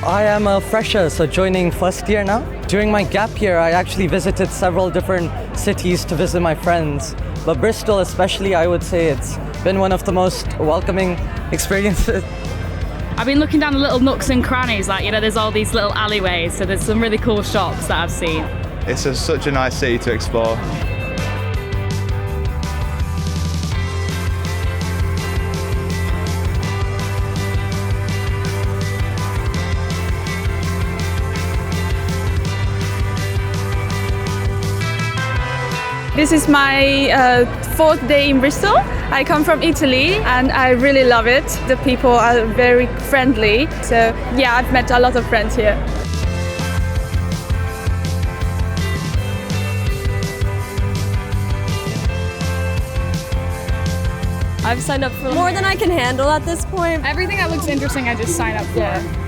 I am a fresher, so joining first year now. During my gap year, I actually visited several different cities to visit my friends. But Bristol especially, I would say it's been one of the most welcoming experiences. I've been looking down the little nooks and crannies, there's all these little alleyways, so there's some really cool shops that I've seen. It's such a nice city to explore. This is my fourth day in Bristol. I come from Italy and I really love it. The people are very friendly. So yeah, I've met a lot of friends here. I've signed up for more than I can handle at this point. Everything that looks interesting, I just sign up for. Yeah.